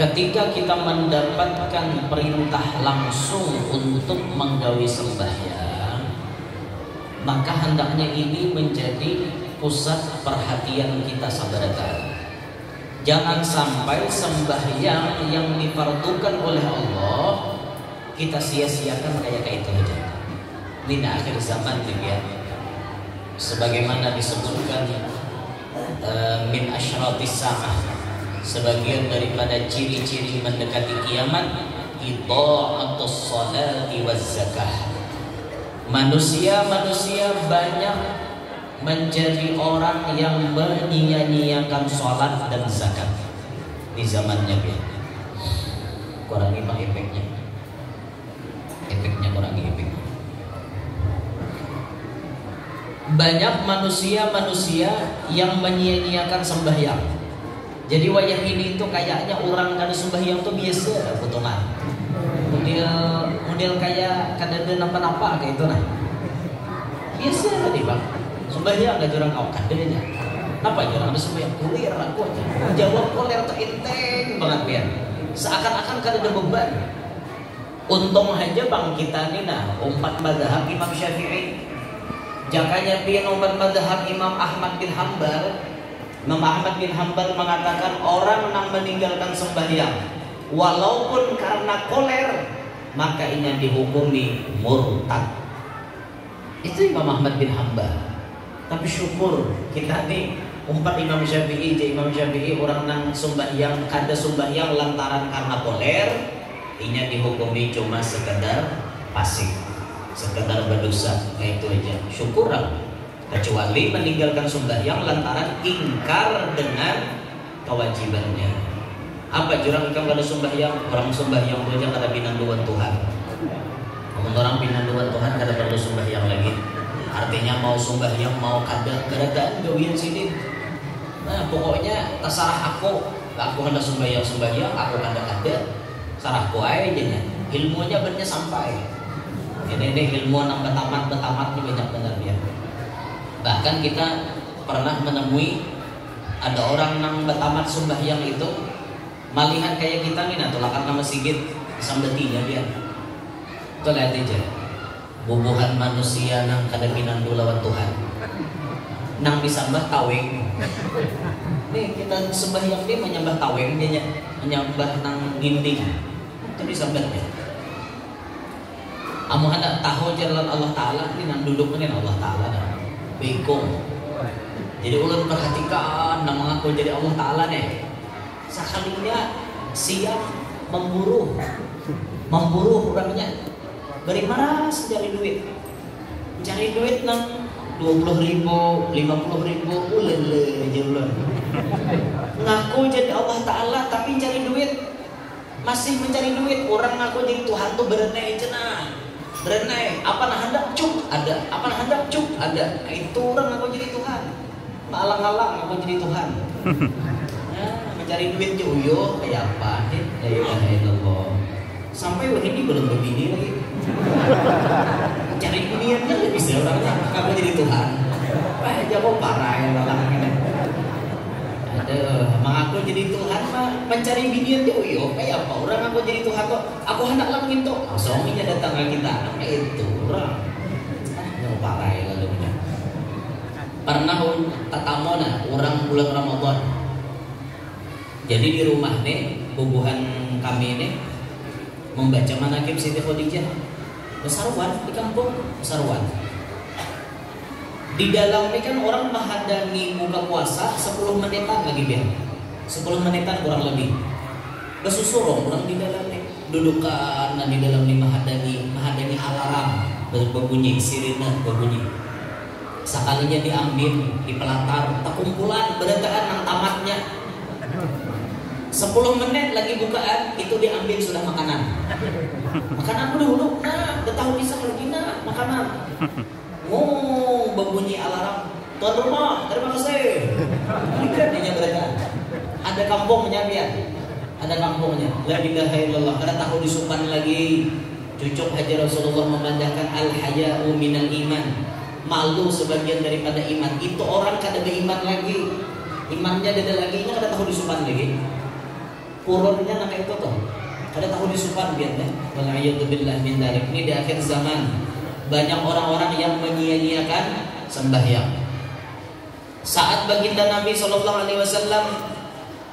ketika kita mendapatkan perintah langsung untuk menggawi sembahyang, maka hendaknya ini menjadi pusat perhatian kita saudara. Jangan sampai sembahyang yang difardukan oleh Allah kita sia-siakan kayak itu aja. Ini akhir zaman ya. Sebagaimana disebutkan min asyratis sa'ah, sebagian daripada ciri-ciri mendekati kiamat, idha'atus salati waz zakah. Manusia banyak menjadi orang yang menyia-nyiakan sholat dan zakat di zamannya ya. Kurangi pak efeknya kurangi efeknya. Banyak manusia yang menyia-nyiakan sembahyang. Jadi wayah ini itu kayaknya orang kada sembahyang tuh biasa potongan. Model kayak kada ada napa-napa kayak itu nah. Biasa tadi bang. Sembahyang gak jurang kau kadenya. Kenapa jurang ada sembahyang kulir aku aja. Jawab kulir tuh enteng banget ya. Seakan-akan kada ada beban. Untung aja bang kita nih nah umpat mazhab Imam Syafi'i. Jakanya pian umpat mazhab Imam Ahmad bin Hanbal. Imam Ahmad bin Hanbal mengatakan orang yang meninggalkan sembahyang walaupun karena koler maka ini dihukumi murtad. Itu Imam Ahmad bin Hanbal. Tapi syukur kita nih umpat Imam Syafi'i orang nang sembahyang kada sembahyang lantaran karena koler, ini dihukumi cuma sekedar pasif, sekedar berdosa kayak itu aja. Syukur lah. Kecuali meninggalkan sembahyang lantaran ingkar dengan kewajibannya. Apa jurang ikam kada sembahyang? Orang sembahyang itu aja kada pinanduan Tuhan. Orang pinanduan Tuhan kada perlu sembahyang lagi. Artinya mau sembahyang mau kada keadaan gawian sini. Nah pokoknya terserah aku hendak sembahyang aku kada sarahku aja nya. Ilmunya bener sampai. Ini ilmu nang betamat ni banyak benar ya. Bahkan kita pernah menemui ada orang nang betamat sembahyang itu malihat kayak kita nih nah tulakan nama sigit sambetinya dia. Itu lihat aja. Bubuhan manusia nang kada pinandu lawan Tuhan nang disambah taweng. Nih kita sembahyang dia menyembah taweng dia menyembah nang dinding itu disambahnya. Amu hendak tahu jalan Allah Ta'ala ini nang duduk ini Allah Ta'ala bingung. Jadi ulun perhatikan nang mengaku jadi Allah Ta'ala nih sekalinya siap memburu orangnya. Beri maras cari duit nang 20.000, 50.000 ulele jalan. Ngaku jadi Allah Ta'ala tapi cari duit, masih mencari duit. Orang ngaku jadi Tuhan tuh berenai cenah, berenai. Apa nah hendak cuk ada, apa nah hendak cuk ada. Itu orang ngaku jadi Tuhan, malang-alang ngaku jadi Tuhan. Mencari duit joyo kayak apa? La ilaha illallah. Sampai wah ini belum berbini lagi. Cari biniannya lebih bisa orangnya kamu jadi Tuhan. Wah jauh parah ya orang ini. Aduh, mengaku jadi Tuhan mah mencari binian jauh yo kayak apa orang aku jadi Tuhan kok aku hendak langsung itu suaminya datang ke kita itu orang. Jauh parah ya lalu. Pernah tatamona orang bulan Ramadan. Jadi di rumah nih bubuhan kami ini membaca manaqib Siti Khadijah Besarwan di kampung Besarwan. Di dalam ini kan orang menghadani buka puasa 10 menitan lagi biar 10 menitan kurang lebih. Besusurong orang di dalam ini dudukan di dalam ini menghadani alarm berbunyi sirine berbunyi. Sekalinya diambil di pelatar terkumpulan berdasarkan nang tamatnya. 10 menit lagi bukaan itu diambil sudah makanan dulu nah udah tahu bisa lagi nah makanan berbunyi alarm tuan rumah terima kasih dia mereka ada kampungnya biar ada kampungnya la ilaha illallah karena tahu disupan lagi cucuk haji Rasulullah memandangkan al-haya'u minal iman malu sebagian daripada iman itu orang kada beriman lagi imannya ada lagi ini kada tahu disupan lagi. purunnya nak itu tuh. Ada tahu disupan biarnya. Wala'iyatubillah min dalik. Ini di akhir zaman banyak orang-orang yang menyia-nyiakan sembahyang. Saat baginda Nabi SAW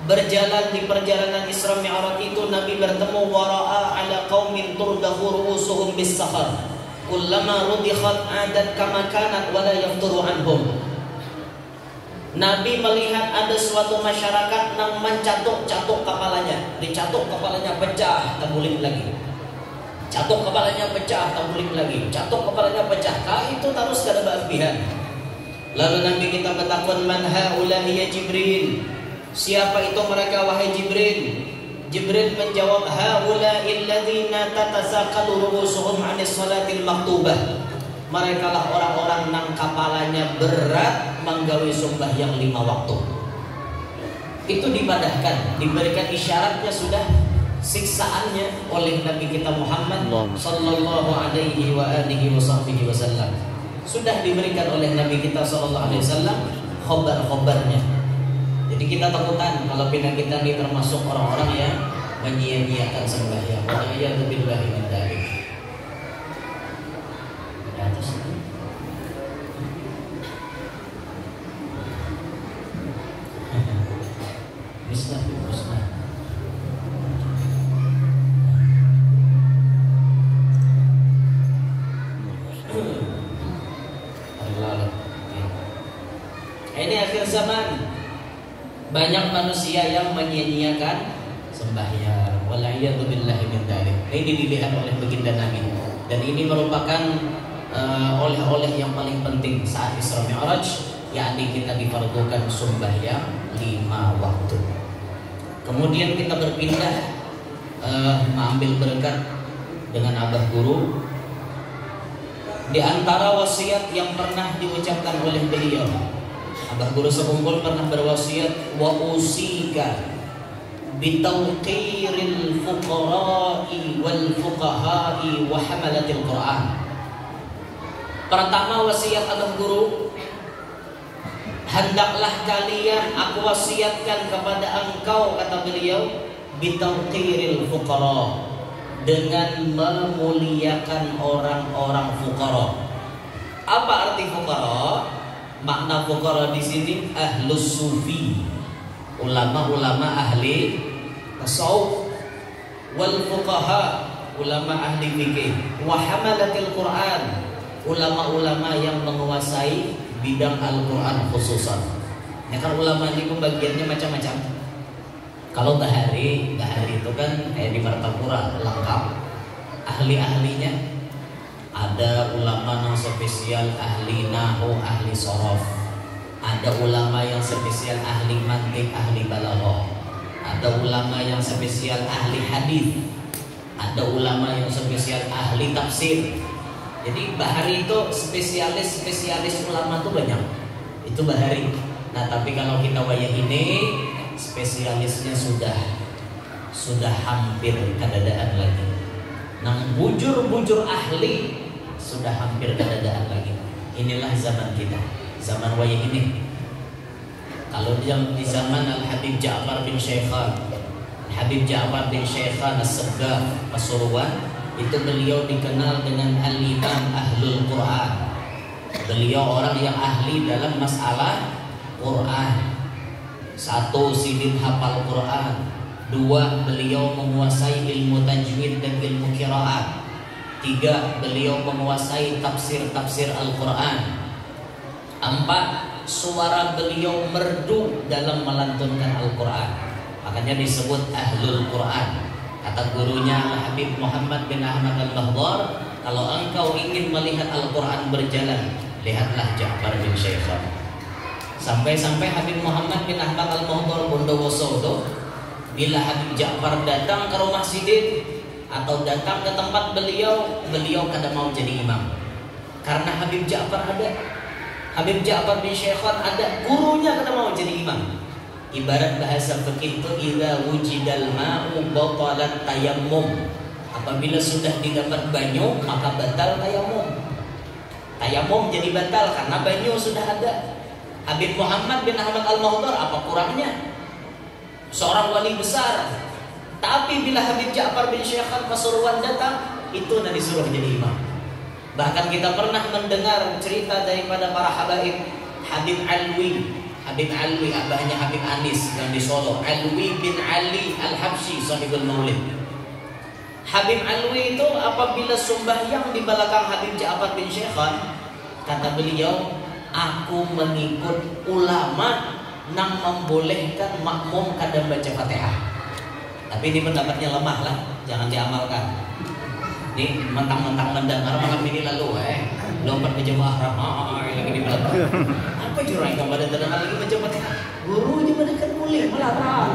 berjalan di perjalanan Isra Mi'raj itu, Nabi bertemu wara'a ala qaumin turdahu ru'usuhum bis-sakhar kullama rudikhat adat kama kanat wa la yafturu anhum. Nabi melihat ada suatu masyarakat yang mencatuk-catuk kepalanya, dicatuk kepalanya pecah, tabulik lagi. Catuk kepalanya pecah, tabulik lagi. Catuk kepalanya pecah, itu terus kada berlebihan. Lalu Nabi kita bertakun, man haula'i ya Jibril, siapa itu mereka wahai Jibril? Jibril menjawab, haula'i alladzina tatasaqalu ru'usuhum 'anis salatil maktubah. Mereka lah orang-orang nang kepalanya berat menggawe sembahyang 5 waktu. Itu dipadahkan, diberikan isyaratnya sudah siksaannya oleh Nabi kita Muhammad sallallahu alaihi wa alihi wasallam. Sudah diberikan oleh Nabi kita sallallahu alaihi wasallam khabar-khabarnya. Jadi kita takutan kalau pindah kita ini termasuk orang-orang yang menyia-nyiakan sembahyang. Wala'iyadu billahi min dzalik. Di atas itu. Bismillah. Ini akhir zaman. Banyak manusia yang menyia-nyiakan sembahyang. Wala'iyadu billahi min dzalik. Ini dilihat oleh baginda Nabi. Dan ini merupakan oleh-oleh yang paling penting saat Isra Mi'raj, yakni kita difardukan sembahyang 5 waktu. Kemudian kita berpindah mengambil berkat dengan abah guru. Di antara wasiat yang pernah diucapkan oleh beliau, abah guru sekumpul pernah berwasiat, wa usika bitawqiril fuqara'i wal fuqaha'i wa hamalatil Qur'an. Pertama wasiat abah guru, hendaklah kalian, aku wasiatkan kepada engkau, kata beliau, bitawqiril fuqara', dengan memuliakan orang-orang fuqara. Apa arti fuqara? Makna fuqara di sini ahlus sufi, ulama-ulama ahli tasawuf, wal fuqaha, ulama ahli fikih, wa hamalatil Quran, ulama-ulama yang menguasai bidang Al-Quran khususan. Ya kan ulama ini pembagiannya macam-macam. Kalau bahari itu kan kayak di Martapura lengkap ahli-ahlinya. Ada ulama yang spesial ahli nahu, ahli sorof. Ada ulama yang spesial ahli mantik, ahli balaghah. Ada ulama yang spesial ahli hadis. Ada ulama yang spesial ahli tafsir. Jadi bahari itu spesialis ulama tuh banyak. Itu bahari. Nah tapi kalau kita wayah ini spesialisnya sudah hampir kadadaan lagi. Nang bujur-bujur ahli sudah hampir kadadaan lagi. Inilah zaman kita, zaman wayah ini. Kalau di zaman Al-Habib Ja'far bin Syaikhan, Habib Ja'far bin Syaikhan As-Saggaf Pasuruan, itu beliau dikenal dengan Al-Imam Ahlul Quran. Beliau orang yang ahli dalam masalah Quran. 1, sidin hafal Quran. 2, beliau menguasai ilmu tajwid dan ilmu qiraat. 3, beliau menguasai tafsir Al-Quran. 4, suara beliau merdu dalam melantunkan Al-Quran. Makanya disebut Ahlul Quran. Kata gurunya Habib Muhammad bin Ahmad Al-Bahdar, kalau engkau ingin melihat Al-Quran berjalan, lihatlah Ja'far bin Syaikhan. Sampai-sampai Habib Muhammad bin Ahmad Al-Bahdar Bondowoso itu, bila Habib Ja'far datang ke rumah sidin atau datang ke tempat beliau kada mau jadi imam. Karena Habib Ja'far ada, Habib Ja'far bin Syaikhan ada, gurunya kada mau jadi imam. Ibarat bahasa fikih itu, idza wujidal ma'u batalat tayammum. Apabila sudah didapat banyu maka batal tayamum. Tayamum jadi batal karena banyu sudah ada. Habib Muhammad bin Ahmad Al-Bahdar apa kurangnya? Seorang wali besar, Tapi bila Habib Ja'far bin Syekhan Pasuruan datang, itu nanti disuruh jadi imam. Bahkan kita pernah mendengar cerita daripada para habaib. Habib Alwi, abahnya Habib Anis yang di Solo, Alwi bin Ali Al-Habsyi sahibul Maulid. Habib Alwi itu apabila sembahyang di belakang Habib Ja'far bin Syekhan, kata beliau, aku mengikut ulama yang membolehkan makmum kadang baca Fatihah. Tapi ini pendapatnya lemah lah, jangan diamalkan. Ini mentang-mentang mendengar malam ini lalu lompat ke jemaah ramai lagi di belakang. Apa jurang kamu ada terdengar lagi baca Fatihah? Guru aja pada kan boleh melarang.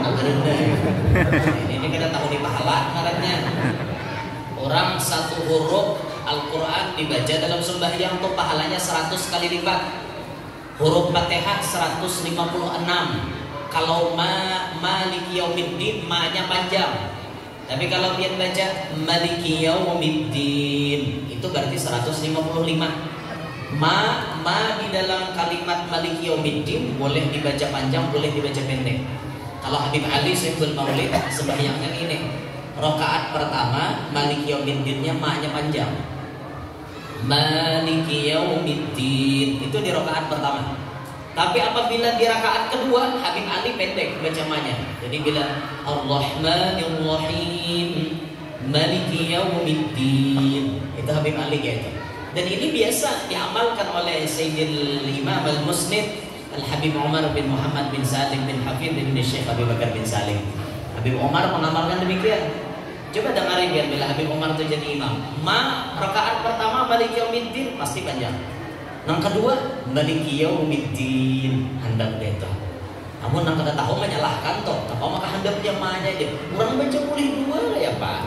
Ini kita tahu di pahala ngarannya. Orang satu huruf Al-Quran dibaca dalam sembahyang tuh pahalanya 100 kali lipat. Huruf Fatihah 156. Kalau Maliki Yaumiddin ma-nya panjang. Tapi kalau dia baca Maliki Yaumiddin itu berarti 155. Ma di dalam kalimat Maliki Yaumiddin boleh dibaca panjang, boleh dibaca pendek. Kalau Habib Ali Syekhul Maulid sembahyangnya ini. Rakaat pertama Maliki Yaumiddinnya ma-nya panjang. Maliki Yaumiddin itu di rakaat pertama. Tapi apabila di rakaat kedua Habib Ali pendek bacanya. Jadi bila Ar-Rahmanir Rahim Maliki Yaumiddin itu Habib Ali gitu. Dan ini biasa diamalkan oleh Sayyidil Imam Al-Musnid Al-Habib Umar bin Muhammad bin Salim bin Hafidh bin Syekh Abi Bakar bin Salim. Habib Umar mengamalkan demikian. Coba dengarin biar bila Habib Umar itu jadi imam. Rakaat pertama Maliki Yaumiddin pasti panjang. Yang kedua Maliki Yaumiddin handap itu. Namun yang kada tahu menyalahkan toh. Apa maka handap yang mana aja. Orang baca boleh dua lah ya Pak.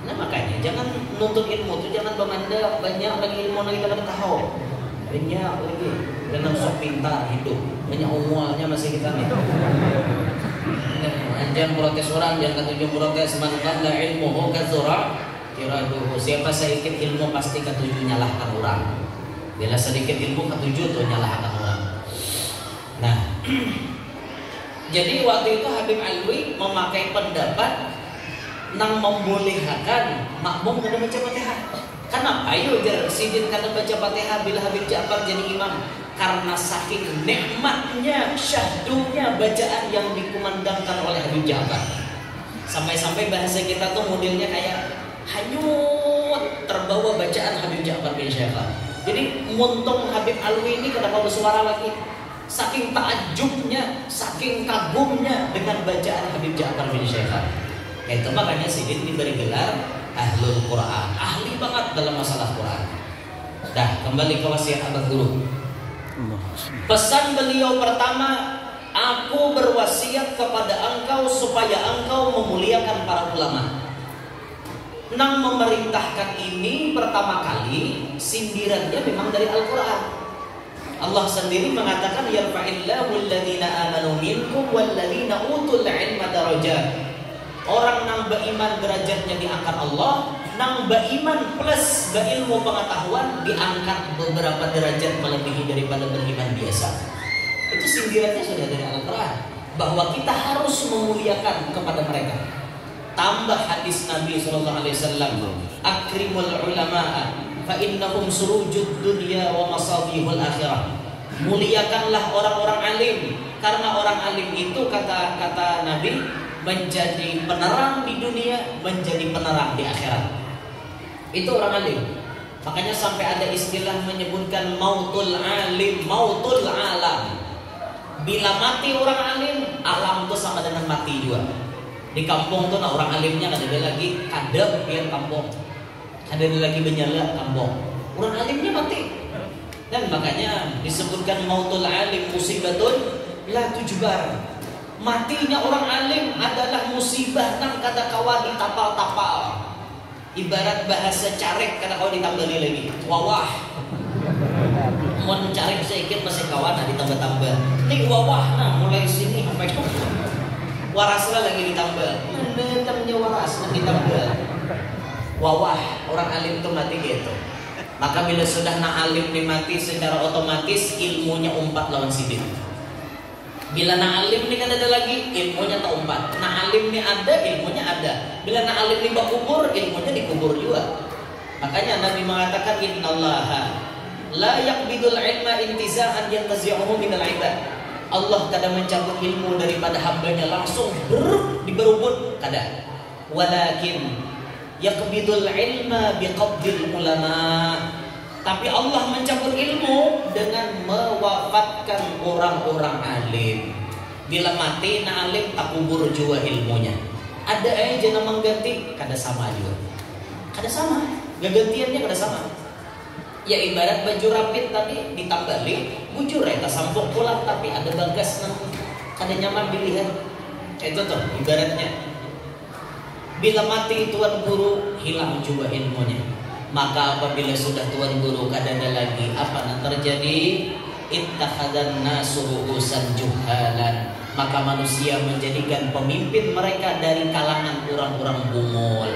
Nah makanya jangan nuntut ilmu itu jangan bermanda banyak lagi ilmu lagi kada tahu. Banyak lagi. Jangan sok pintar hidup. Banyak umualnya masih kita nih. Jangan protes orang, jangan katujuh protes. Man qalla ilmuhu katsura iraduhu. Siapa sedikit ilmu pasti katujuh nyalahkan orang. Bila sedikit ilmu katujuh tuh nyalahkan orang. Nah, jadi waktu itu Habib Alwi memakai pendapat nang membolehkan makmum kada baca Fatihah. Kenapa? Ayo jar sidin kada baca Fatihah bila Habib Ja'far jadi imam. Karena saking nikmatnya, syahdunya bacaan yang dikumandangkan oleh Habib Ja'far. Sampai-sampai bahasa kita tuh modelnya kayak hanyut terbawa bacaan Habib Ja'far bin Syekhan. Jadi muntung Habib Alwi ini kenapa bersuara lagi? Saking takjubnya, saking kagumnya dengan bacaan Habib Ja'far bin Syekhan. Itu makanya Sidin diberi gelar Ahlul Quran, ahli banget dalam masalah Quran. Dah kembali ke wasiat abah guru. Pesan beliau pertama, aku berwasiat kepada engkau supaya engkau memuliakan para ulama. Nang memerintahkan ini pertama kali sindirannya memang dari Al-Quran. Allah sendiri mengatakan yarfa'illahu alladhina amanu minkum walladhina utul ilma darajat. Orang nang beriman derajatnya diangkat Allah, nang beriman plus berilmu pengetahuan diangkat beberapa derajat melebihi daripada beriman biasa. Itu sindirannya sudah dari Al-Quran bahwa kita harus memuliakan kepada mereka. Tambah hadis Nabi SAW, akrimul ulama'a fa innahum surujud dunya wa masabihul akhirah. Muliakanlah orang-orang alim karena orang alim itu kata Nabi menjadi penerang di dunia, menjadi penerang di akhirat. Itu orang alim. Makanya sampai ada istilah menyebutkan mautul alim, mautul alam. Bila mati orang alim, alam itu sama dengan mati juga. Di kampung tuh nah, orang alimnya ada lagi kadep biar kampung, ada lagi menyala kampung. Orang alimnya mati. Dan makanya disebutkan mautul alim musibatun la tujbar. Matinya orang alim adalah musibah nang kada kawan ditapal-tapal. Ibarat bahasa carek kada kawan ditambali lagi. Wawah. Mau carek sedikit masih kawan nah ditambah-tambah. Nih wawah nah mulai sini sampai itu. Waraslah lagi ditambah. Mana tamnya waras lagi ditambah. Wawah, orang alim itu mati gitu. Maka bila sudah na alim mati secara otomatis ilmunya umpat lawan sidin. Bila na alim ni kan ada lagi, ilmunya tak umpat. Na alim ni ada, ilmunya ada. Bila na alim ni bakubur, ilmunya dikubur juga. Makanya Nabi mengatakan innallaha la yaqbidul ilma intiza'an yantazi'uhu minal ibad. Allah kadang mencabut ilmu daripada hambanya langsung diberubut kadang. Walakin yaqbidul ilma biqabdil ulama. Tapi Allah mencabut ilmu dengan mewafatkan orang-orang alim. Bila mati na alim tak kubur juga ilmunya. Ada aja yang mengganti kada sama juga. Kada sama, gantiannya kada sama. Ya ibarat baju rapit tadi ditambali, bujur tak sambung pulang tapi ada bagas kada nyaman dilihat. Itu tuh ibaratnya. Bila mati tuan guru hilang juga ilmunya. Maka apabila sudah tuan guru kada ada lagi, apa yang terjadi? Ittakhadhan nasu ru'usan juhalan. Maka manusia menjadikan pemimpin mereka dari kalangan orang-orang bungol.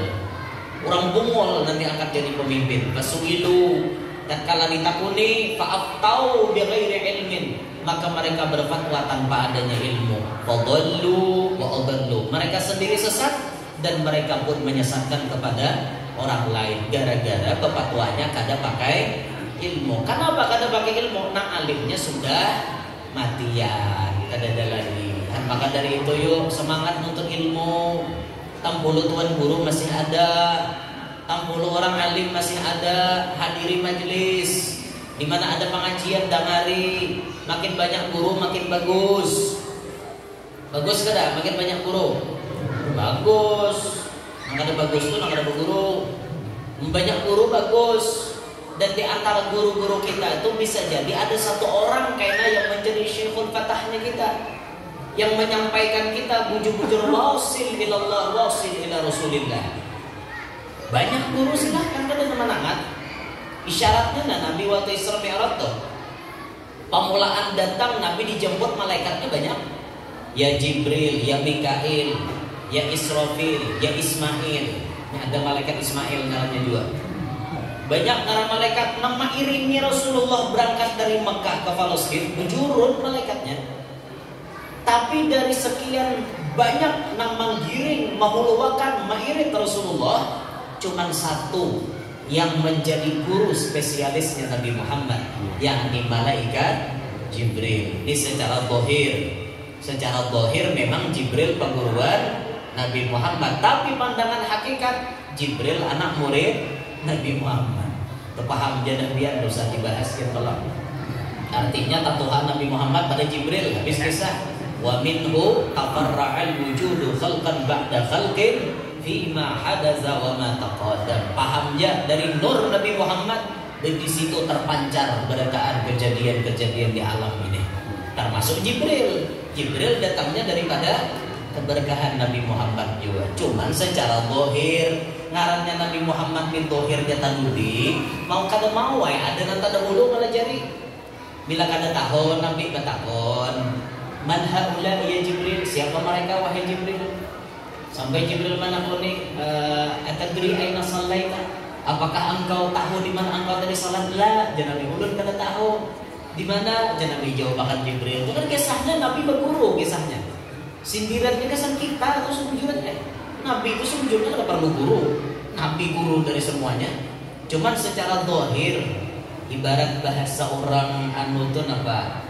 Orang bungol nanti akan jadi pemimpin. Fasuilu, dan kala ditakuni fa'aftau bighairi ilmin, maka mereka berfatwa tanpa adanya ilmu. Fadallu wa adallu. Mereka sendiri sesat dan mereka pun menyesatkan kepada orang lain gara-gara pefatwanya kada pakai ilmu. Kenapa kada pakai ilmu? Nah alimnya sudah matian, kada ada lagi. Maka dari itu yuk semangat untuk ilmu. 60 tuan guru masih ada, 60 orang alim masih ada. Hadiri majelis di mana ada pengajian dangari. Makin banyak guru makin bagus. Bagus kada? Makin banyak guru bagus. Nggak ada bagus tuh, nggak ada guru. Banyak guru bagus. Dan di antara guru-guru kita itu bisa jadi ada satu orang kayaknya yang menjadi syekhul fatahnya kita, yang menyampaikan kita bujur-bujur wasil ilallah, wasil ila rasulillah. Banyak guru silahkan kada semangat. Isyaratnya nah Nabi waktu Isra Mi'raj tuh, pamulaan datang Nabi dijemput malaikatnya banyak. Ya Jibril, ya Mikail, ya Israfil, ya Ismail. Ini ada malaikat Ismail namanya juga. Banyak para malaikat nama iringi Rasulullah berangkat dari Mekah ke Palestina, bujurun malaikatnya. Tapi dari sekian banyak nama giring mahuluwakan mairit Rasulullah, cuman satu yang menjadi guru spesialisnya Nabi Muhammad, yakni malaikat Jibril. Ini secara zahir memang Jibril pengguruan Nabi Muhammad, tapi pandangan hakikat Jibril anak murid Nabi Muhammad. Terpaham jangan biar dosa dibahas ya tolong. Artinya tatuhan Nabi Muhammad pada Jibril. Habis kisah wa minhu tafarra'al wujudu khalqan ba'da khalqin fima hadatsa wa ma taqaddam. Paham ya dari nur Nabi Muhammad, dan di situ terpancar berkaan kejadian-kejadian di alam ini. Termasuk Jibril. Jibril datangnya daripada keberkahan Nabi Muhammad juga. Cuman secara zahir ngarannya Nabi Muhammad bin zahirnya tanudi mau kada mau ada nanti ada ulu malah jadi. Bila kada tahun Nabi bertakon, man haula ya Jibril, siapa mereka wahai Jibril? Sampai Jibril menakuni, atadri aina sallaita? Apakah engkau tahu di mana engkau tadi salat? La, jangan Nabi ulun kada tahu. Di mana? Jangan Nabi jawabakan Jibril. Itu kan kisahnya Nabi berguru kisahnya. Sindirannya kesan kita atau sejujurnya Nabi itu sejujurnya tidak perlu guru. Nabi guru dari semuanya. Cuman secara zahir ibarat bahasa orang anu itu apa?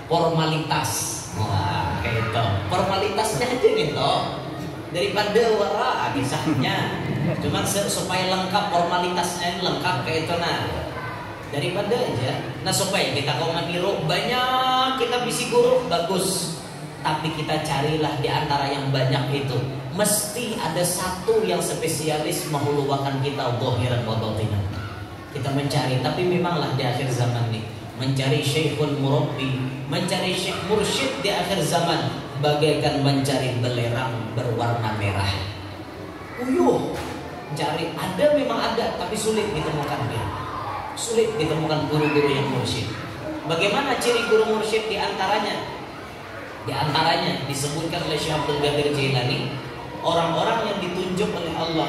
Formalitas. Wah, kayak itu. Formalitasnya aja gitu. Daripada wara kisahnya. Cuman supaya lengkap formalitasnya lengkap kayak itu nah. Daripada aja. Nah supaya kita kau meniru banyak kita bisi guru bagus, tapi kita carilah di antara yang banyak itu mesti ada satu yang spesialis menghuluwakan kita zahiran wa batinan. Kita mencari, tapi memanglah di akhir zaman nih mencari syekhul murabbi, mencari syekh mursyid di akhir zaman bagaikan mencari belerang berwarna merah. Uyuh, cari ada memang ada, tapi sulit ditemukan dia. Sulit ditemukan guru-guru yang mursyid. Bagaimana ciri guru mursyid di antaranya? Di antaranya disebutkan oleh Syekh Abdul Qadir Jailani, orang-orang yang ditunjuk oleh Allah,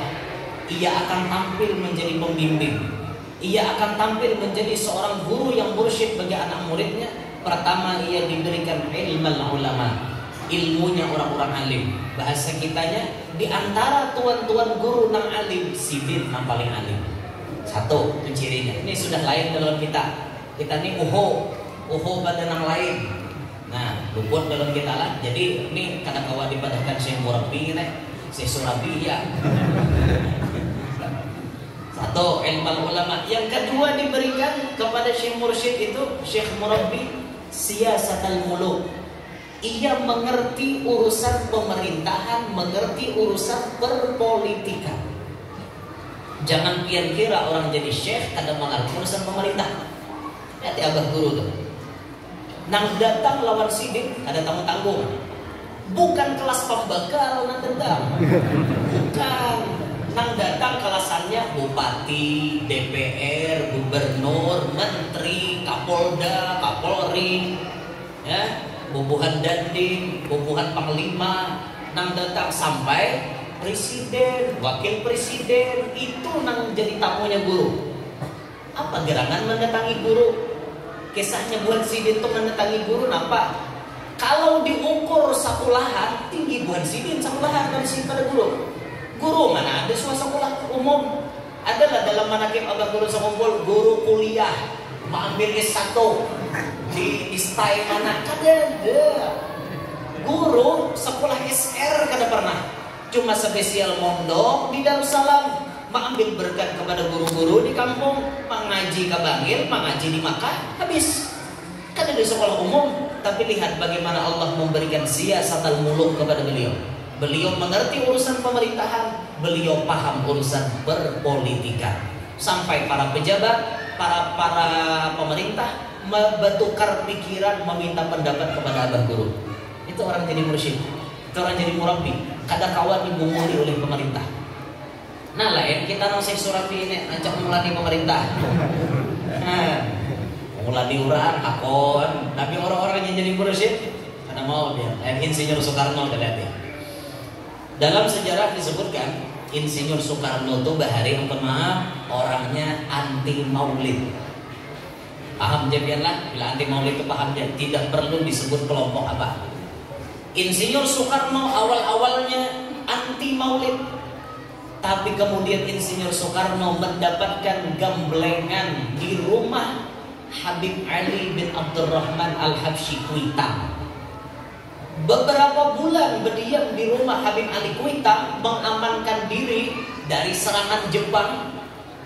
ia akan tampil menjadi pembimbing, ia akan tampil menjadi seorang guru yang mursyid bagi anak muridnya Pertama, ia diberikan ilmu ulama, ilmunya orang-orang alim. Bahasa kitanya, di antara tuan-tuan guru nang alim, sidin nang paling alim. Satu, itu cirinya. Ini sudah lain dalam kita. Kita ini uho pada nang lain. Nah, luput dalam kita lah. Jadi ini kadang kawan dipadahkan Syekh Murabbi nih, Syekh Surabi ya. Satu, ilmu ulama. Yang kedua diberikan kepada Syekh Mursyid itu, Syekh Murabbi, siyasatul muluk. Ia mengerti urusan pemerintahan, mengerti urusan perpolitikan. Jangan pian kira orang jadi syekh kadang mengerti urusan pemerintah. Lihat abah guru tuh. Nang datang lawan sidik ada tamu tanggung. Bukan kelas pembakar nang datang. Bukan. Nang datang kelasannya bupati, DPR, gubernur, menteri, kapolda, kapolri, ya, bubuhan dandim, bubuhan panglima. Nang datang sampai presiden, wakil presiden, itu nang jadi tamunya guru. Apa gerangan mendatangi guru? Kisahnya buat sidin itu mendatangi guru napa? Kalau diukur sekolahan, tinggi buat sidin sekolahan dari sini pada guru. Guru mana ada sekolah umum? Adalah dalam manakib abah guru sekumpul guru kuliah mengambil S1 di stai mana kada ada. Guru sekolah SR kada pernah. Cuma spesial mondok di Darussalam mengambil berkat kepada guru-guru di kampung, mengaji ke Bangil, mengaji di Makkah, habis. Kada di sekolah umum, tapi lihat bagaimana Allah memberikan siyasatul muluk kepada beliau. Beliau mengerti urusan pemerintahan, beliau paham urusan berpolitika. Sampai para pejabat, para pemerintah bertukar pikiran, meminta pendapat kepada abah guru. Itu orang jadi mursyid, itu orang jadi murabbi. Kada kawan dibunguli oleh pemerintah. Nah lain kita nasi surapi ini ajak mulai pemerintah. Mulai orang akon, tapi orang-orang yang jadi mursyid kada mau dia. Insinyur Soekarno kada lihat. Dalam sejarah disebutkan Insinyur Soekarno itu bahari maaf orangnya anti maulid. Paham jadilah bila anti maulid itu paham dia. Tidak perlu disebut kelompok apa. Insinyur Soekarno awal-awalnya anti maulid, tapi kemudian Insinyur Soekarno mendapatkan gamblengan di rumah Habib Ali bin Abdurrahman Al-Habsyi Kuitang. Beberapa bulan berdiam di rumah Habib Ali Kuitang mengamankan diri dari serangan Jepang.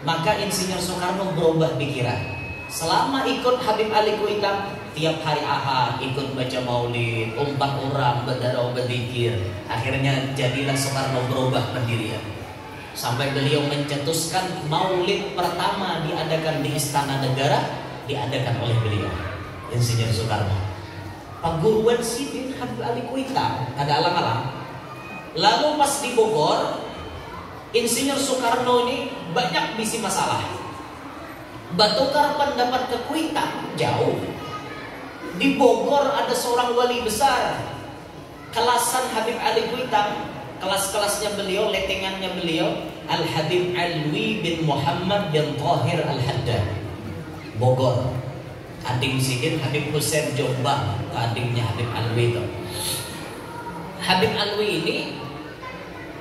Maka Insinyur Soekarno berubah pikiran. Selama ikut Habib Ali Kuitang, tiap hari Ahad ikut baca maulid, 4 orang berdarah berzikir. Akhirnya jadilah Soekarno berubah pendirian. Sampai beliau mencetuskan maulid pertama diadakan di Istana Negara, diadakan oleh beliau, Insinyur Soekarno. Perguruan sidin Habib Ali Kuitang ada alang-alang. Lalu pas di Bogor, Insinyur Soekarno ini banyak bisi masalah. Bertukar pendapat ke Kuitang jauh. Di Bogor ada seorang wali besar, kelasan Habib Ali Kuitang, kelas-kelasnya beliau, letengannya beliau, Al Habib Alwi bin Muhammad bin Tahir Al Haddad, Bogor. Adik sidin Habib Hussein Jombang, adiknya Habib Alwi itu. Habib Alwi ini,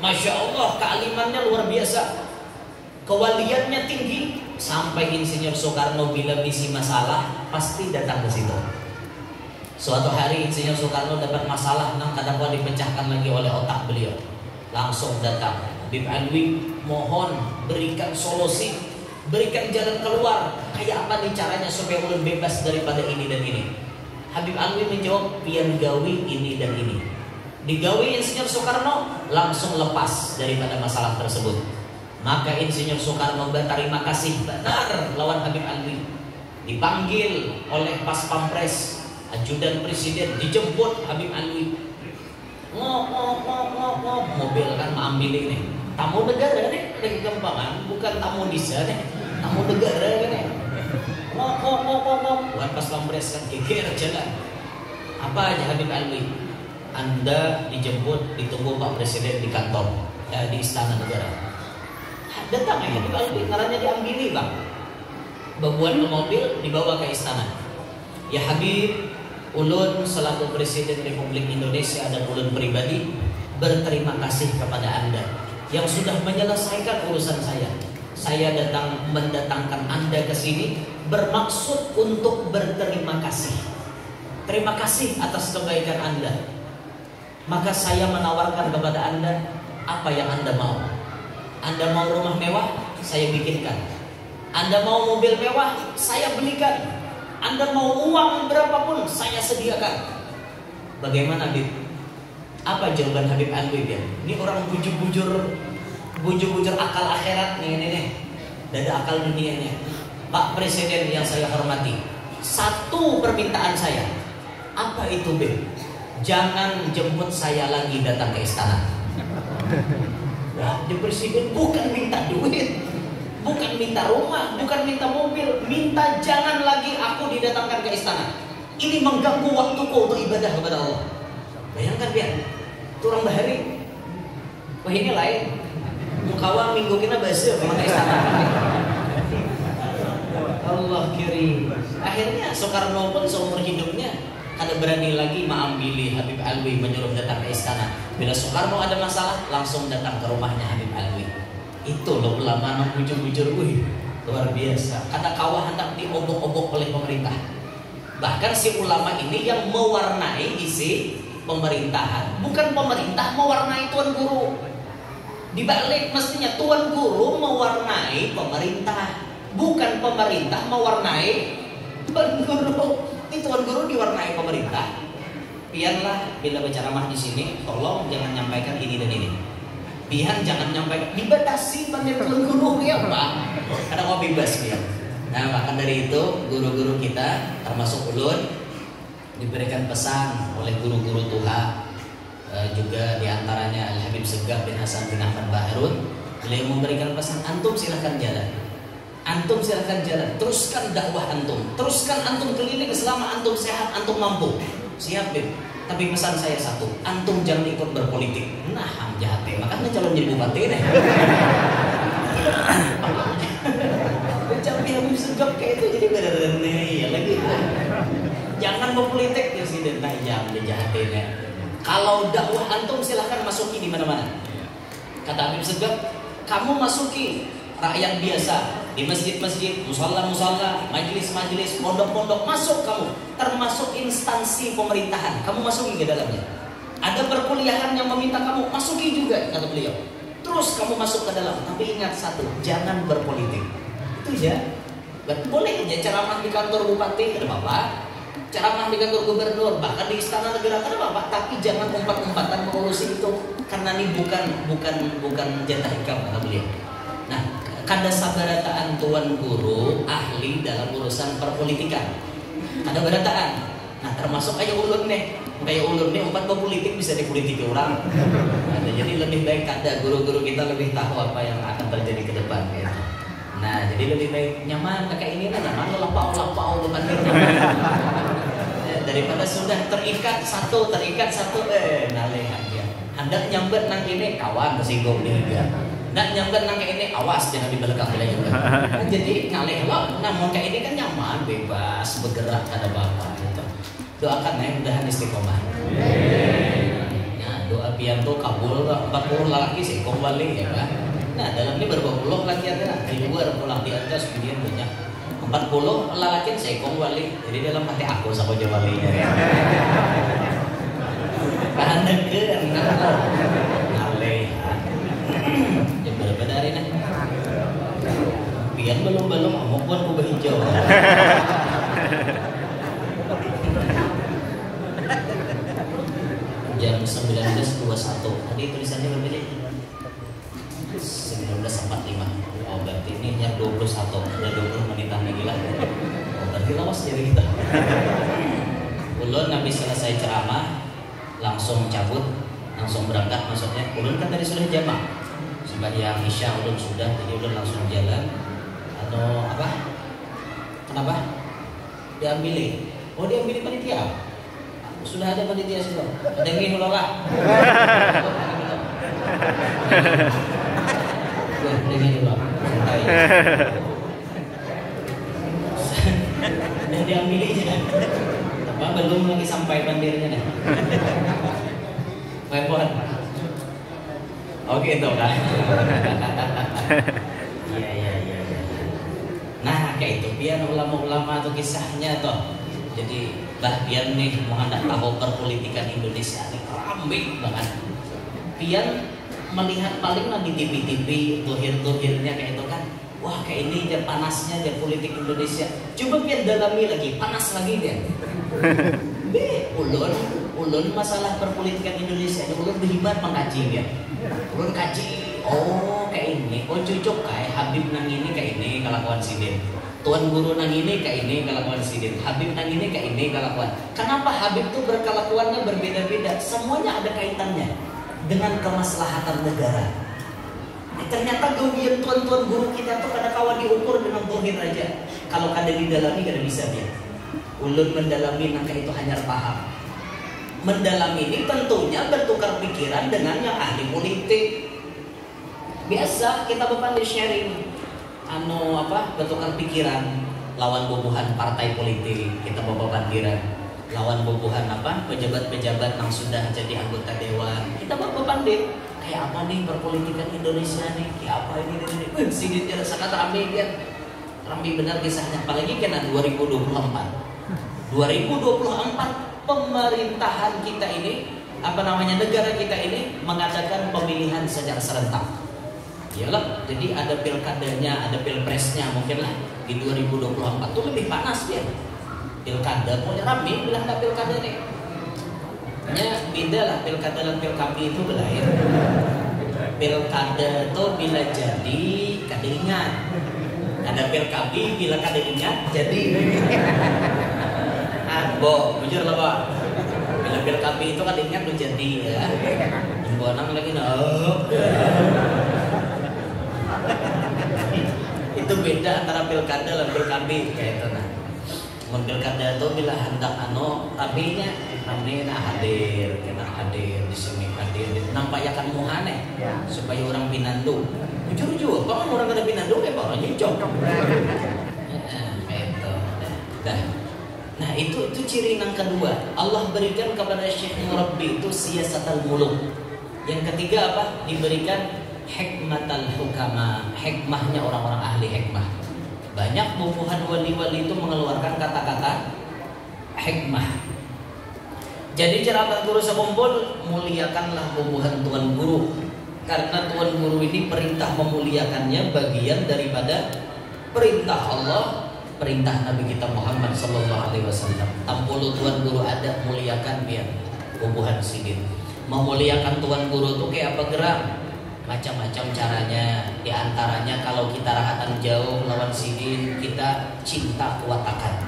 masya Allah kealimannya luar biasa, kewaliannya tinggi. Sampai Insinyur Soekarno bila misi masalah pasti datang ke situ. Suatu hari Insinyur Soekarno dapat masalah, nang kadang dipecahkan lagi oleh otak beliau. Langsung datang Habib Alwi, mohon berikan solusi, berikan jalan keluar. Kayak apa nih caranya supaya ulun bebas daripada ini dan ini? Habib Alwi menjawab, pian gawi ini dan ini. Digawi Insinyur Soekarno, langsung lepas daripada masalah tersebut. Maka Insinyur Soekarno berterima kasih benar lawan Habib Alwi. Dipanggil oleh Pas Pampres, ajudan presiden, dijemput Habib Alwi. Mobil kan mengambil ini. Tamu negara nih, lagi gampangan, bukan tamu desa nih, tamu negara kan nih. Bukan Pas Pampres kan geger jalan. Apa aja Habib Alwi? Anda dijemput, ditunggu Pak Presiden di kantor, di Istana Negara. Datang ya Habib Alwi, karena diambil bang. Babuan ke mobil, dibawa ke istana. Ya Habib, ulun selaku Presiden Republik Indonesia dan ulun pribadi berterima kasih kepada Anda yang sudah menyelesaikan urusan saya. Saya mendatangkan Anda ke sini bermaksud untuk berterima kasih. Terima kasih atas kebaikan Anda. Maka saya menawarkan kepada Anda apa yang Anda mau. Anda mau rumah mewah, saya bikinkan. Anda mau mobil mewah, saya belikan. Anda mau uang berapapun, saya sediakan. Bagaimana Habib? Apa jawaban Habib Alwi dia? Ini orang bujur-bujur akal akhirat nih. Dan ada akal dunianya. Pak Presiden yang saya hormati, satu permintaan saya. Apa itu Beb? Jangan jemput saya lagi datang ke istana. Wah, di Presiden bukan minta duit, bukan minta rumah, bukan minta mobil, minta jangan lagi aku didatangkan ke istana. Ini mengganggu waktuku untuk ibadah kepada Allah. Bayangkan biar turang bahari. Wah ini lain. Mukawa minggu kena bahasa memang ke istana. Allah kiri. Akhirnya Soekarno pun seumur hidupnya kada berani lagi mengambil Habib Alwi menyuruh datang ke istana. Bila Soekarno ada masalah langsung datang ke rumahnya Habib Alwi. Itu loh ulama yang bujur-bujur, luar biasa. Karena kawah hendak diobok-obok oleh pemerintah. Bahkan si ulama ini yang mewarnai isi pemerintahan, bukan pemerintah mewarnai tuan guru. Dibalik mestinya tuan guru mewarnai pemerintah, bukan pemerintah mewarnai tuan guru. Ini tuan guru diwarnai pemerintah. Biarlah bila berceramah di sini, tolong jangan nyampaikan ini dan ini. Pihan jangan nyampaikan, dibatasi panjang tuan guru ya Pak. Karena mau bebas dia. Nah maka dari itu guru-guru kita termasuk ulun diberikan pesan oleh guru-guru Tuha, juga diantaranya Al Habib Segaf bin Hasan bin Ahmad Baharun. Beliau memberikan pesan, antum silahkan jalan, antum silahkan jalan, teruskan dakwah antum, teruskan antum keliling selama antum sehat, antum mampu. Siap Bib. Tapi pesan saya satu, antum jangan ikut berpolitik. Nah, jahat ya, makanya calon jadi bupati deh. Jangan Habib Segaf kayak itu jadi bener-bener ya lagi. Jangan berpolitik Presiden, nah jangan jahatin ya. Kalau dakwah antum silahkan masuki di mana-mana. Kata Habib Segaf, kamu masuki rakyat biasa di masjid-masjid, musalla-musalla, majelis-majelis, pondok-pondok, masuk kamu. Termasuk instansi pemerintahan, kamu masuki ke dalamnya. Ada perkuliahan yang meminta kamu, masuki juga, kata beliau. Terus kamu masuk ke dalam, tapi ingat satu, jangan berpolitik. Itu ya. Boleh aja ceramah di kantor bupati, ada apa-apa. Ceramah di kantor gubernur, bahkan di istana negara, ada apa-apa. Tapi jangan umpat-umpatan mengurusi itu, karena ini bukan jatah ikam, kata beliau. Nah, kada sabarataan tuan guru ahli dalam urusan perpolitikan. Ada barataan. Nah, termasuk kayak ulun nih. Kayak ulun nih umpat berpolitik bisa dipolitiki orang. Nah, jadi lebih baik kada guru-guru kita lebih tahu apa yang akan terjadi ke depan gitu. Nah, jadi lebih baik nyaman kayak ini lah, nyaman lapau depan daripada sudah terikat satu nalih aja. Hendak nyambet nang ini kawan tersinggung dia. Nak nyambat nang kayak ini awas jangan di belakang beliau juga. Nah, jadi ngalih lo, namun kayak ini kan nyaman, bebas bergerak ada bapak gitu. Doakan ya mudahan istiqomah. Nah doa pianto kabul 40 lelaki sih kembali ya kan. Nah dalam ini berapa puluh laki ada di luar pulang di atas kemudian banyak 40 lelaki saya kembali. Jadi dalam hati aku sama jawalinya. Bahan negeri ngalih. Jam berapa hari ini? Pian belum mau pun kubah hijau. Jam 19.21. Tadi tulisannya berapa sih? 19.45. Oh berarti ini jam 21. Udah 20 menitan lagi lah. Oh berarti lawas jadi kita. Ulun habis selesai ceramah langsung cabut, langsung berangkat maksudnya. Ulun kan tadi sudah jamak. Sembahyang Isya ulun sudah, jadi ulun langsung jalan. Atau apa? Kenapa? Diambilin. Oh diambilin panitia. Sudah ada panitia sudah. Ada yang ingin menolak. Dengan dulu. Santai. Dan diambilin aja. belum lagi sampai bandirnya nih. Telepon. Oke itu kan. Iya. Nah kayak itu pian ulama-ulama atau kisahnya toh. Jadi pian nih mau hendak tahu perpolitikan Indonesia ini ramai banget. Pian melihat paling lah di TV-TV tuhir-tuhirnya kayak itu kan. Wah kayak ini aja panasnya aja politik Indonesia. Coba pian dalami lagi, panas lagi dia. Ulun masalah perpolitikan Indonesia ini ulun berhebat mengkaji dia. Ulun kaji, oh kayak ini, oh cocok kayak Habib nang ini kayak ini kelakuan sidin. Tuan guru nang ini kayak ini kelakuan sidin. Habib nang ini kayak ini kelakuan. Kenapa Habib tuh berkelakuannya berbeda-beda? Semuanya ada kaitannya dengan kemaslahatan negara. Ternyata gawian tuan-tuan guru kita tuh kadang-kadang diukur dengan dohir aja. Kalau kada didalami kada bisa dia. Ulun mendalami nangka itu hanya paham. Mendalami ini tentunya bertukar pikiran dengan yang ahli politik. Biasa kita berpandai sharing, bertukar pikiran. Lawan bobohan partai politik kita bawa bandiran. Lawan bobohan pejabat-pejabat yang sudah jadi anggota dewan kita bawa pandai. Kayak apa nih perpolitikan Indonesia nih? Kayak apa ini? Siditnya sangat ramai dia. Ramai benar kisahnya. Apalagi kena 2024 pemerintahan kita ini, negara kita ini mengadakan pemilihan secara serentak. Iyalah, jadi ada pilkadanya, ada pilpresnya mungkin lah di 2024 tuh lebih panas dia. Pilkada pokoknya ramai bilang ada pilkada nih. Hanya beda lah pilkada dan pilkami itu belain. Pilkada itu bila jadi kada ingat. Ada pilkami bila kada ingat jadi. Bujur lah Pak. Bila pilkami itu kada ingat lu jadi ya. Bonang lagi itu beda antara pilkada dan pilkami kayak itu nah. Pilkada itu bila hendak tapinya kami hadir di sini nampayakan muhane supaya orang Pinando jujur kok orang kada Pinando kayak orang nyucok kayak itu nah itu ciri yang kedua Allah berikan kepada Syekh Murabbi itu siyasatul muluk. Yang ketiga apa? Diberikan hikmatul hukama, hikmahnya orang-orang ahli hikmah. Banyak bubuhan wali-wali itu mengeluarkan kata-kata hikmah. Jadi ceramah guru sekumpul, muliakanlah bubuhan tuan guru. Karena tuan guru ini perintah memuliakannya bagian daripada perintah Allah, perintah Nabi kita Muhammad SAW. Tampulu tuan guru ada, muliakan biar bubuhan sidin. Memuliakan tuan guru itu kayak apa gerak? Macam-macam caranya. Di antaranya kalau kita rahatan jauh lawan sidin, kita cinta kuatakan.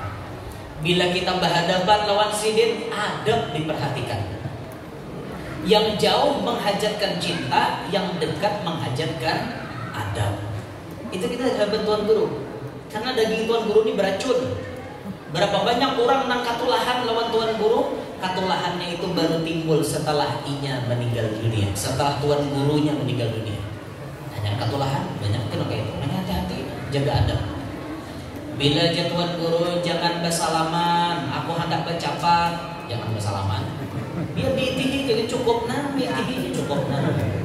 Bila kita berhadapan lawan sidin, adab diperhatikan. Yang jauh menghajatkan cinta, yang dekat menghajatkan adab. Itu kita sahabat tuan guru. Karena daging tuan guru ini beracun. Berapa banyak orang nang katulahan lawan tuan guru, katulahannya itu baru timbul setelah inya meninggal dunia, setelah tuan gurunya meninggal dunia. Hanya katulahan banyak kena kayak itu. Makanya hati-hati, jaga adab. Bila aja tuan guru jangan bersalaman, aku hendak bercapat, jangan bersalaman. Biar diitihi jadi cukup nami, diitihi cukup nami.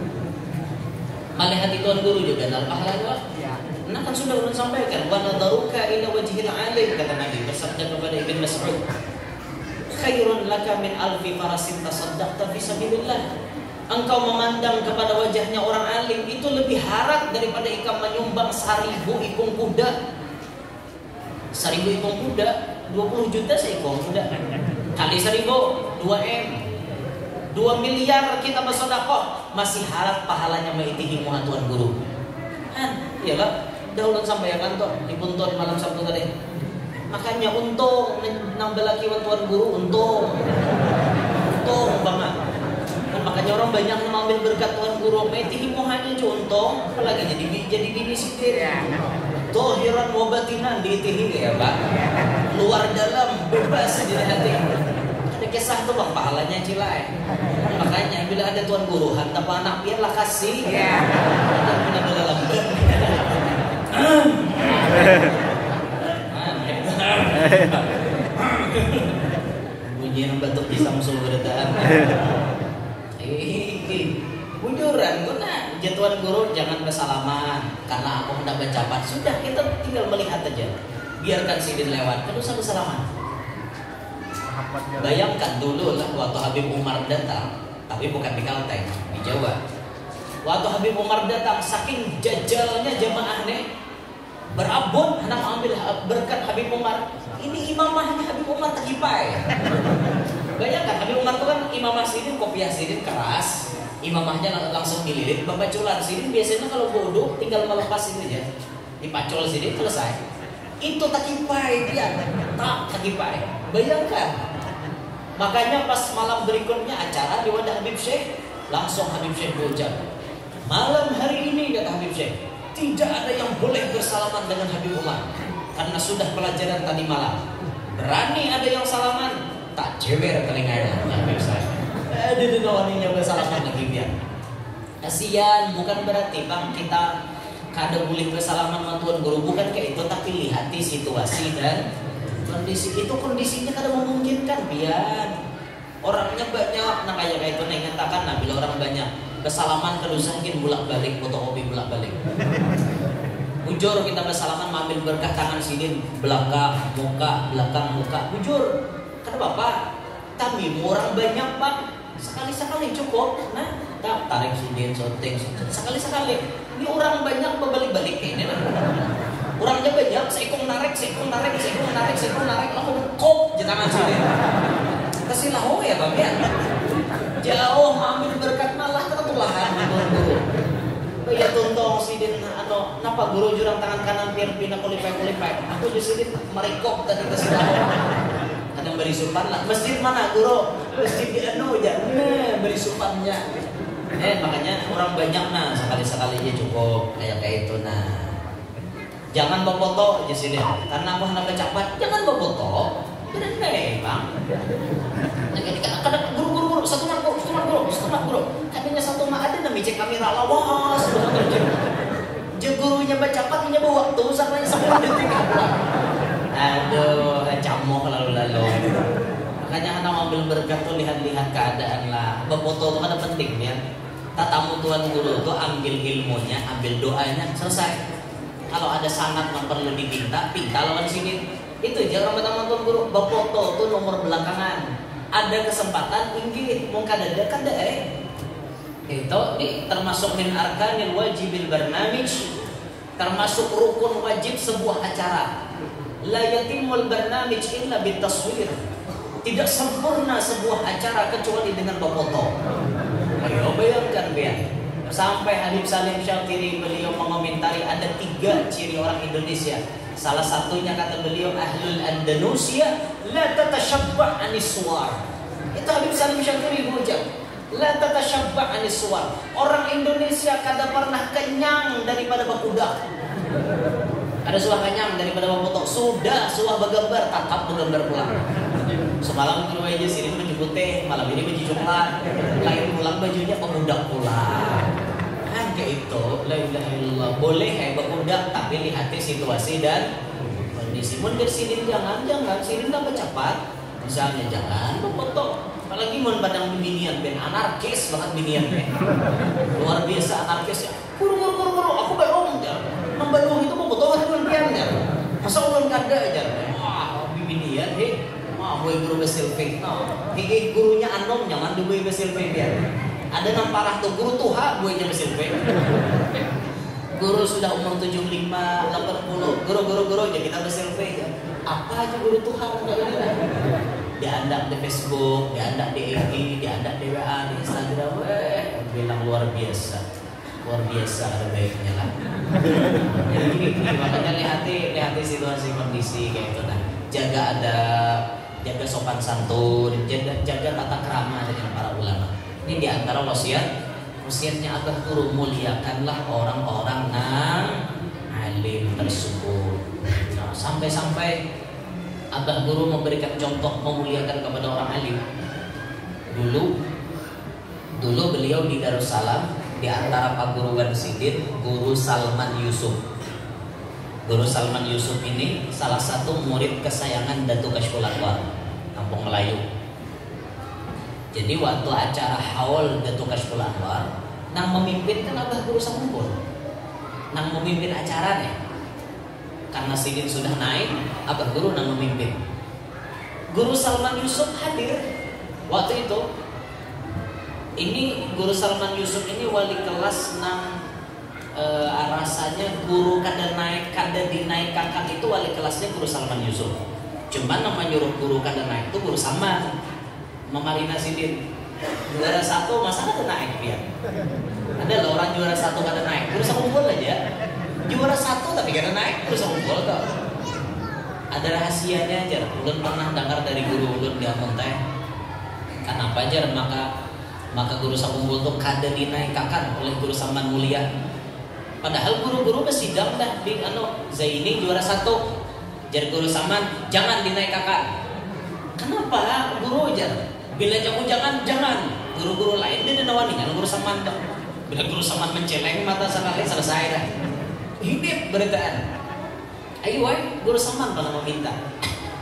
Malah hati tuan guru juga dalam pahala. Nah kan sudah ulun sampaikan, wa nadaruka ila wajhil alim, kata Nabi bersabda kepada Ibn Mas'ud, khairun laka min alfi farasin tasaddaqta fi sabilillah. Engkau memandang kepada wajahnya orang alim itu lebih harat daripada engkau menyumbang 1000 ikung kuda. 1000 ikung kuda, 20 juta seikung kuda. Kali 1000, 2M. 2 miliar kita bersedekah, masih harat pahalanya meitihi muha tuan guru. Iyalah, dahulu sampaikan tuh di Punton malam Sabtu tadi. Makanya untung nang belaki tuan guru untung banget. Dan makanya orang banyak mengambil berkat tuan guru. Meitihi muhanya aja untung, apalagi jadi bini sitir. Tohiran wabatinan diitihi ya Pak. Luar dalam bebas di hati. Ada kisah tuh bang pahalanya cilai. Makanya bila ada tuan guru hantar anak biarlah kasih. Ada punya dalam bunyi yang batuk di Samsul berdetaan. Bujuran guna jatuhan guru jangan bersalaman karena aku hendak bercapat. Sudah kita tinggal melihat aja. Biarkan sidin lewat, terus usah bersalaman. Bayangkan dulu lah waktu Habib Umar datang, tapi bukan di Kalteng, di Jawa. Waktu Habib Umar datang, saking jajalnya jamaah nih, berabot hendak ambil berkat Habib Umar. Ini imamahnya Habib Umar terhipai. Bayangkan Habib Umar itu kan imamah sidin, kopiah sidin keras, imamahnya langsung dililit. Bapak culan sidin biasanya kalau bodoh tinggal melepas itu aja, dipacol sidin selesai. Itu terhipai dia, tak terhipai. Bayangkan. Makanya pas malam berikutnya acara di wadah Habib Syekh, langsung Habib Syekh berucap, malam hari ini kata Habib Syekh, tidak ada yang boleh bersalaman dengan Habib Umar karena sudah pelajaran tadi malam. Berani ada yang salaman, tak jewer telinganya Habib Syekh. Ada nawaninya bersalaman lagi biar. Kasihan, bukan berarti bang kita kada boleh bersalaman sama tuan guru, bukan kayak itu, tapi lihat di situasi dan kondisi itu, kondisinya kada memungkinkan biar orangnya banyak. Nah kayak itu nih nyatakan, nah bila orang banyak bersalaman kedusakin bolak balik fotokopi bolak balik. Bujur kita bersalaman ambil berkah tangan sidin belakang muka bujur kata bapak tapi orang banyak pak sekali cukup. Nah tarik sidin syuting sekali ini orang banyak berbalik-balik ini nah. Orangnya banyak, seikung narik, lalu kop di tangan sidin. Kasih lahu ya bang ya. Jauh ambil berkat malah ketulahan guru. Ya tuntong sidin atau napa guru jurang tangan kanan biar pina kulipai. Aku di sidin merikop tadi kasih lahu. Kadang beri supan lah. Masjid mana guru? Masjid di jangan beri supannya. Makanya orang banyak nah sekali aja cukup kayak itu nah. Jangan berfoto aja sini karena aku hendak bercapat. Jangan berfoto. Benar bang. Kadang guru satu mak guru. Katanya satu mak ada namanya cek kamera lawas. Gurunya bercapat punya bawa waktu sampai 10 detik. Aduh, camuk lalu. Makanya hendak ambil berkat tuh lihat keadaan lah. Berfoto itu kan penting ya. Tatamu tuan guru tuh ambil ilmunya, ambil doanya, selesai. Kalau ada sangat yang perlu pinta lawan sini. Itu jangan teman tuan guru berfoto tuh nomor belakangan. Ada kesempatan tinggi, mungkin ada kan itu nih termasuk min arkanil wajibil barnamij, termasuk rukun wajib sebuah acara. La yatimul barnamij illa bitaswir. Tidak sempurna sebuah acara kecuali dengan berfoto. Ayo bayangkan biar. Sampai Habib Salim Syakiri beliau mengomentari ada 3 ciri orang Indonesia. Salah satunya kata beliau ahlul Andalusia la tatashabbah anis suwar. Itu Habib Salim Syakiri berucap la tatashabbah anis suwar. Orang Indonesia kada pernah kenyang daripada berkuda. Ada suah kenyang daripada berfoto. Sudah suah bergambar tatap bergambar pulang. Semalam dulu aja sini baju putih, malam ini baju coklat. Lain pulang bajunya pemuda pulang. Kan kayak itu, la ilaha illallah. Boleh berbudak tapi lihat situasi dan kondisi. Mun sini jangan sini tambah cepat. Misalnya jangan berfoto. Apalagi mun padang binian ben anarkis banget binian ben. Luar biasa anarkis ya. Guru aku belum ya. Membaluh itu mau foto kan binian ya. Masa ulun kada aja. Wah, binian boy guru besilfik gurunya anom jangan diboy besilfik dia. Ada yang parah tuh guru tuha boynya besilfik. Guru sudah umur 75, 80, guru aja kita besilfik. Apa aja guru tuha diandak di Facebook, diandak di IG, diandak di WA, di Instagram, bilang luar biasa ada baiknya lah. Makanya lihat situasi kondisi kayak itu nah. Jaga sopan santun, jaga tata krama dengan para ulama. Ini diantara wasiatnya Abah Guru, muliakanlah orang-orang yang alim tersebut. Nah, sampai Abah Guru memberikan contoh memuliakan kepada orang alim. Dulu beliau di Darussalam di antara Pak Guru Sidin, Guru Salman Yusuf. Guru Salman Yusuf ini salah satu murid kesayangan Datuk Kashful Anwar, Kampung Melayu. Jadi waktu acara haul Datuk Kashful Anwar, nang memimpin kan Abah Guru Sakumpul, nang memimpin acaranya. Karena sidin sudah naik, Abah Guru nang memimpin. Guru Salman Yusuf hadir waktu itu. Ini Guru Salman Yusuf ini wali kelas nang rasanya guru kada naik kada dinaikkan itu wali kelasnya Guru Salman Yusuf. Cuman nama nyuruh guru kada naik itu Guru Salman memarina sidin. Juara 1 masa kada naik dia. Ada loh orang juara 1 kada naik, Guru Sakumpul aja. Juara 1 tapi kada naik, Guru Sakumpul kok. Ada rahasianya aja. Ulun pernah dengar dari guru ulun di Amun teh. Kenapa aja maka Guru Sakumpul tuh kada dinaikkan oleh Guru Salman Mulia. Padahal guru-guru bersidang dah di Zaini juara 1. Jar Guru Salman jangan dinaikkan. Kenapa? Guru aja. Bila jamu jangan. Guru-guru lain dia nawani kan Guru Salman dah. Bila Guru Salman menceleng mata sekali selesai dah. Hidup beritaan. Ayo Guru Salman pernah meminta.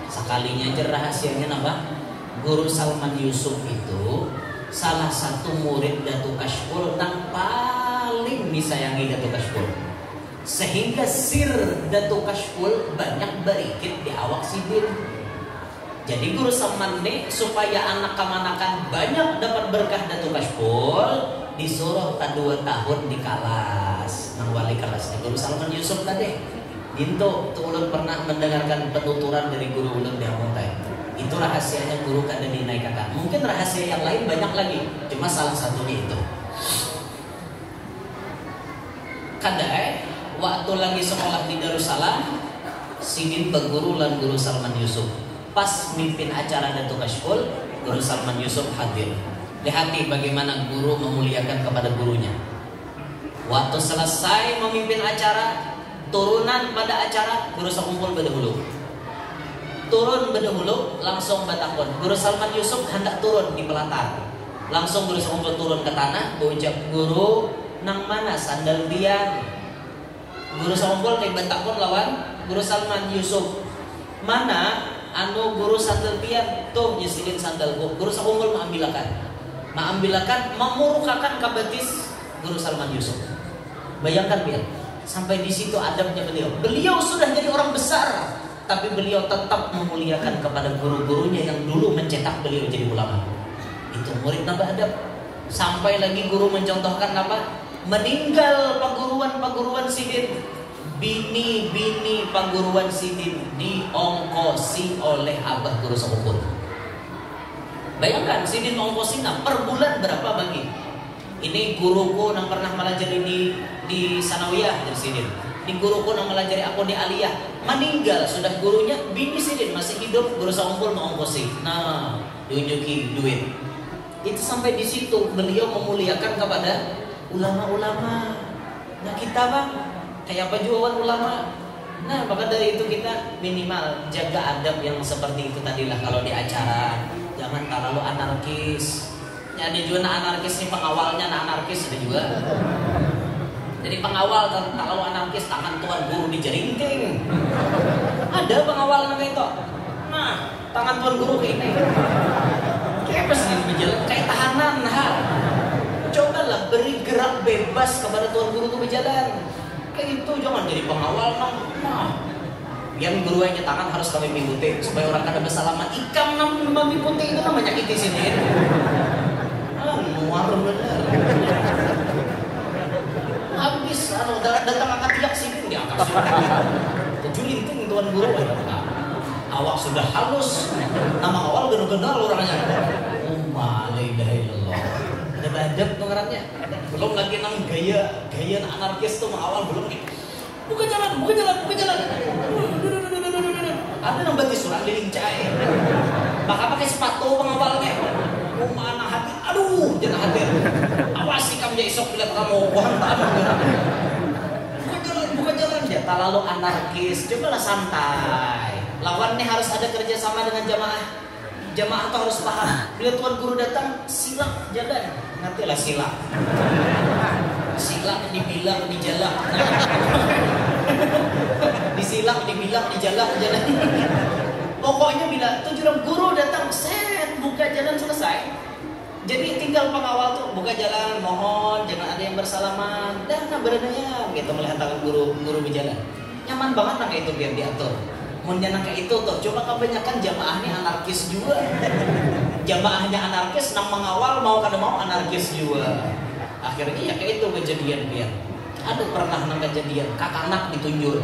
Sekalinya aja rahasianya apa? Guru Salman Yusuf itu salah satu murid Datuk Kashful yang paling disayangi Datuk Kashful. Sehingga sir Datuk Kashful banyak berikit di awak sidin. Jadi Guru Salman ini supaya anak kemanakan banyak dapat berkah Datuk Kashful, disuruh 2 tahun di kelas. Nang wali kelasnya Guru Salman Yusuf tadi. Itu ulun pernah mendengarkan penuturan dari guru ulun di Amun teh. Itu rahasianya guru kada dinaikkan. Mungkin rahasia yang lain banyak lagi, cuma salah satunya itu. Kadai waktu lagi sekolah di Darussalam, sidin beguru lan Guru Salman Yusuf. Pas mimpin acara Datuk Kashful, Guru Salman Yusuf hadir. Lihati bagaimana guru memuliakan kepada gurunya. Waktu selesai memimpin acara, turunan pada acara Guru Sakumpul berdahulu. Turun berdahulu langsung batakon. Guru Salman Yusuf hendak turun di pelatar. Langsung Guru Sakumpul turun ke tanah, berucap, "Guru, nang mana sandal bian?" Guru Sakumpul kayak batakon lawan Guru Salman Yusuf. "Mana Guru sandal bian?" "Tuh nyesilin sandalku." Guru Sakumpul mengambilakan memurukakan kabatis Guru Salman Yusuf. Bayangkan biar sampai di situ adabnya beliau. Beliau sudah jadi orang besar, tapi beliau tetap memuliakan kepada guru-gurunya yang dulu mencetak beliau jadi ulama. Itu murid nambah adab. Sampai lagi guru mencontohkan apa? Meninggal paguruan sidin. Bini paguruan sidin diongkosi oleh Abah Guru Sakumpul. Bayangkan sidin ongkosina per bulan berapa bagi? Ini guruku yang pernah melajari di Sanawiyah dari sidin. Ini guruku yang melajari aku di Aliyah. Meninggal sudah gurunya, bini sidin masih hidup, Guru Sakumpul mengongkosi. Nah, diunjuki duit. Itu sampai di situ beliau memuliakan kepada ulama-ulama. Nah kita bang, kayak apa juga ulama. Nah maka dari itu kita minimal jaga adab yang seperti itu tadilah kalau di acara. Jangan terlalu anarkis. Ya, ada juga anarkis nih pengawalnya, anarkis ada juga. Jadi pengawal kalau anarkis tangan tuan guru dijeringking. Ada pengawal namanya itu. Nah, tangan tuan guru kayak ini. Kayak apa sih berjalan kayak tahanan. Nah, cobalah beri gerak bebas kepada tuan guru itu berjalan. Kayak itu jangan jadi pengawal. Nah, yang guru aja tangan harus kami mengikuti supaya orang kada bersalaman. Ikam mengikuti itu namanya nyakiti sini. Muar bener. Habis datang angkat tiap sini dia angkat sini. Julinting tuan guru. Awak sudah halus. Nama awal gendal orangnya. La ilaha illallah. Ada badab pengerannya. Belum lagi nang gaya anarkis tuh awal belum nih. Buka jalan. Ada nang bati surang dilincai. Maka pakai sepatu pengawalnya. Mana hati, aduh, jangan hati. Awas sih kamu esok lihat kamu hantam. Bukan jalan ya, terlalu anarkis. Cobalah santai. Lawannya harus ada kerjasama dengan jamaah. Jamaah tuh harus paham. Bila tuan guru datang, silap jalan. Nantilah silap. Silap dibilang di jalan. Disilap dibilang di jalan. Pokoknya bila tujuan guru datang, set buka jalan selesai. Jadi tinggal pengawal tuh buka jalan, mohon jangan ada yang bersalaman dan berenang gitu melihat tangan guru berjalan. Nyaman banget nang itu biar diatur. Munnya nang kayak itu tuh, coba kebanyakan jamaahnya anarkis juga. Jamaahnya anarkis, nang mengawal mau kada mau anarkis juga. Akhirnya ya kayak itu kejadian biar. Ada pernah nang kejadian kakak anak ditunjuk.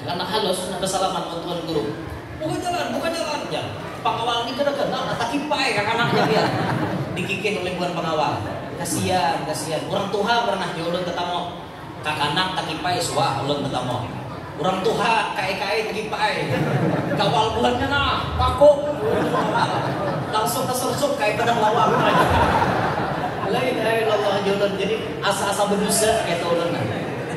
Karena halus nak bersalaman tuan guru. Buka jalan, ya. Pengawal ini kadang-kadang tak kipai kakak anaknya biar dikikih oleh buan pengawal. Kasihan. Orang Tuhan pernah ulun tetamu. Kakak anak tak kipai suah ulun tetamu. Orang Tuhan kai kipai. Kawal bulannya nah, pakuk. Langsung kesersuk kayak pedang lawak. La ilaha illallah ulun. Jadi asa-asa berdosa kayak ulun.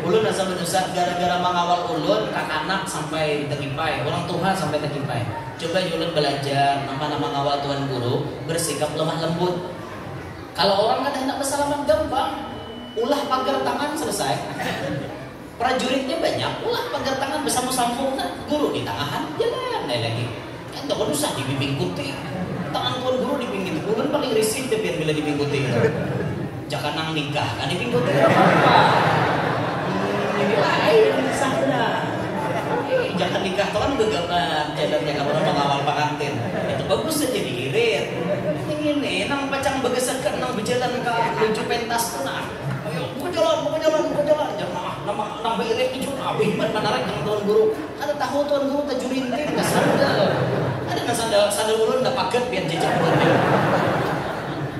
Ulun asa berdosa gara-gara mengawal ulun kakak anak sampai terkipai, orang Tuhan sampai terkipai. Coba ulun belajar nama-nama ngawal Tuhan guru bersikap lemah lembut. Kalau orang kan hendak bersalaman gampang, ulah pagar tangan selesai. Prajuritnya banyak, ulah pagar tangan bersambung-sambung, guru di tangan jalan lagi. Kan tak usah dibimbing putih. Tangan Tuhan guru dibimbing. Ulun paling risih biar bila dibimbing putih. Jangan nang nikah kan dibimbing putih apa? Ini lain sana. Jangan nikah tuh kan gegap jalannya kamu mengawal pengantin. Itu bagus saja diirit. Ini nang pacang begesekan nang berjalan ke menuju pentas tuh nah. Ayo buka jalan. Jangan nang beirit itu abih menarik nang tuan guru. Ada tahu tuan guru tajurintin enggak sandal. Ada nang sandal ulun enggak paget biar jejak ulun.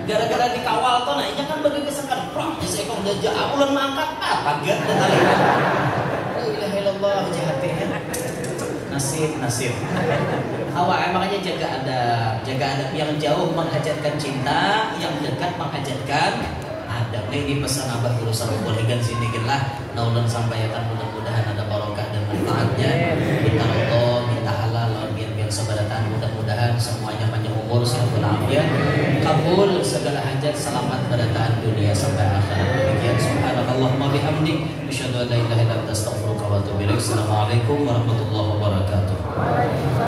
Gara-gara dikawal tuh nah jangan begesekan prok disekong jejak ulun mangkat paget tali. La ilaha illallah jahatnya. Nasib. Awak makanya jaga adab yang jauh menghajatkan cinta, yang dekat menghajatkan adab. Ini pesan Abah Guru Sarupoligan sini lah. Naulun sampaikan mudah-mudahan ada barokah dan manfaatnya. Minta Allah, minta halal, biar sabaratan mudah-mudahan semuanya panjang umur, sehat walafiat, kabul segala hajat, selamat bertahan dunia sampai akhirat. Demikian subhanallahumma bihamdik, asyhadu an la ilaha illa anta astaghfiruka wa atubu ilaik. Assalamualaikum warahmatullahi wabarakatuh.